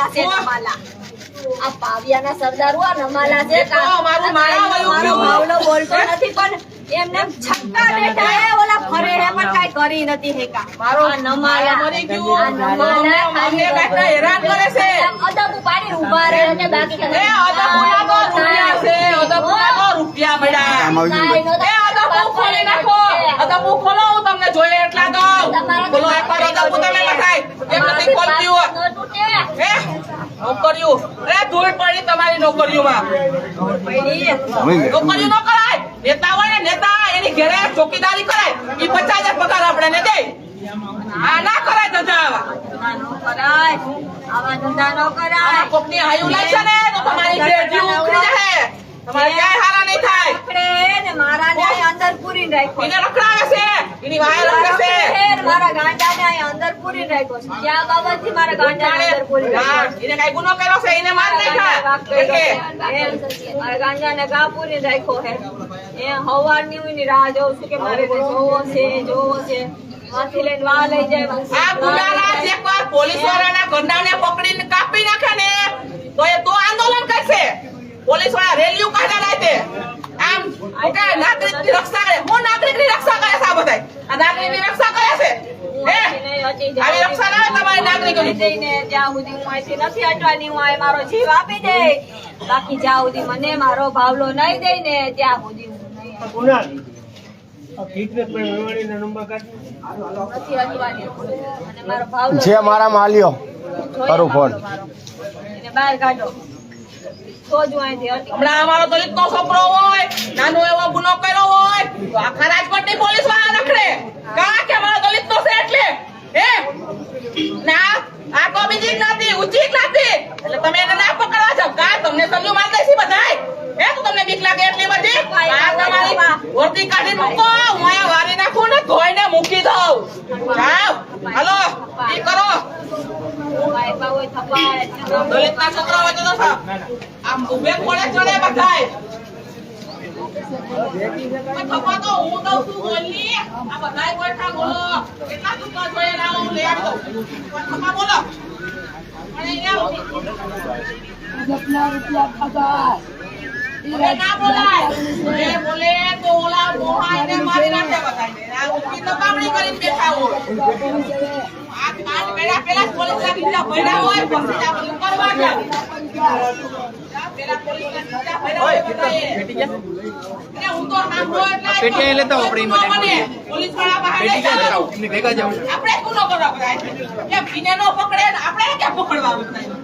નમાલા છે નમાલા આ પાવિયાના સરદારો આ નમાલા છે મારું ભાવલો બોલતો નથી પણ એમને છક્કા બેઠા હે ઓલા ફરે હે પણ કાઈ કરી નથી હેકા મારો નમાલા મરી ગયું અમને કાઈ હેરાન કરે છે અદબ પાડી ઊભા રહે છે બાકી એ અદબુના તો રૂપિયા છે અદબુના તો રૂપિયા મળ્યા એ અદબુ ખોલી નાખો અદબુ ખોલો હું તમને જોઈએ એટલા દઉં બોલો એકવાર અદબુ તમે બતાય કેમ નથી ખોલતી હો એ નોકરીઓ અરે ધૂળ પડી તમારી નોકરીઓમાં નોકરીઓ ન કરાય નેતા હોય ને નેતા એની ઘરે ચોકીદારી કરાય ઈ 50,000 પગાર આપણે ને દે આ ના કરાય ધંધા આવા ધંધા ન કરાય કોકની હાયું લાગશે ને તો તમારી ગ્રેડી ઉખડી જાય તમારે ક્યાંય હારા નહીં થાય પકડે ને મારા ને અંદર પૂરી રાખ્યો એને રખડાવે છે એની વાય રખડે છે મારા ગાંડા ને અંદર પૂરી રાખ્યો છે ક્યાં બાબત થી મારા ગાંડા ને અંદર પૂરી રાખ્યો એને કઈ ગુનો કર્યો છે એને માર નાખ્યા મારા ગાંડા ને કા પૂરી રાખ્યો છે એ હવારની હું ની રાહ જોઉં છું કે મારે જોવો છે હાથી લઈને વા લઈ જાય આ ગુનારાજ એકવાર પોલીસ વાળાના ગંડાને પકડીને કાપી નાખે ને તો એ તો આંદોલન કરશે પોલીસ વાળા રેલીઓ કાઢા રાતે આમ ઓકે નાગરિકની રક્ષા કરે હું નાગરિકની રક્ષા કરે છે આ બધાય આ નાગરિકની રક્ષા કરે છે આવી રક્ષા ના તમારી નાગરિકોની જઈને જ્યાં સુધી હું અહીંથી નથી હટવાની હું આ મારો જીવ આપી દે બાકી જ્યાં સુધી મને મારો ભાવલો નહીં દે ને ત્યાં સુધી હું નહીં નથી હટવાની અને મારો ભાવલો જે મારા માલ્યો કરું ફોન એને બહાર કાઢો તો જ હું અહીંથી હટી હમણાં અમારો દલિતનો છોકરો હોય નાનો એવો ગુનો કર્યો હોય તો આખા રાજકોટની પોલીસ વાળા રખડે કા કે અમારો દલિતનો છે એટલે હે ના આ તો બીજી જ્ઞાતિ ઊંચી જ્ઞાતિ એટલે તમે એને ના પકડવા જાવ કા તમને સલ્યુ માર દેસી બધાય હે તો તમને બીક લાગે એટલી બધી આ તમારી વર્દી કાઢી મૂકો હું અહીંયા વારી નાખું ને ધોઈને મૂકી દઉં જાવ હાલો ઈ કરો દલિતના છોકરા હોય તો આમ ઉભે પડે ચડે બધાય થપ્પા તો હું દઉં છું બોલી આ બધાય બેઠા બોલો કેટલા થપ્પા જોઈએ ના હું લઈ આવતો થપ્પા બોલો અને રૂપિયા ખાતા ના બોલાય એ બોલે તો ઓલા મોહાને મારી નાખે બધાને આ ઉકી તપામણી કરીને બેઠા હોય આ કાન મેળા પેલા પોલીસ ના બીજા ભયડા હોય પછી આ બધું કરવા જાવ પેલા પોલીસ ના બીજા ભયડા હોય બધાએ ને હું તો સાંભળો એટલે પેટી લેતા આપણે મને પોલીસ વાળા બહાર પેટી લેતા એમને ભેગા જાવ આપણે ગુનો કરવા બધાય કેમ બીને નો પકડે ને આપણે કેમ પકડવા બધાય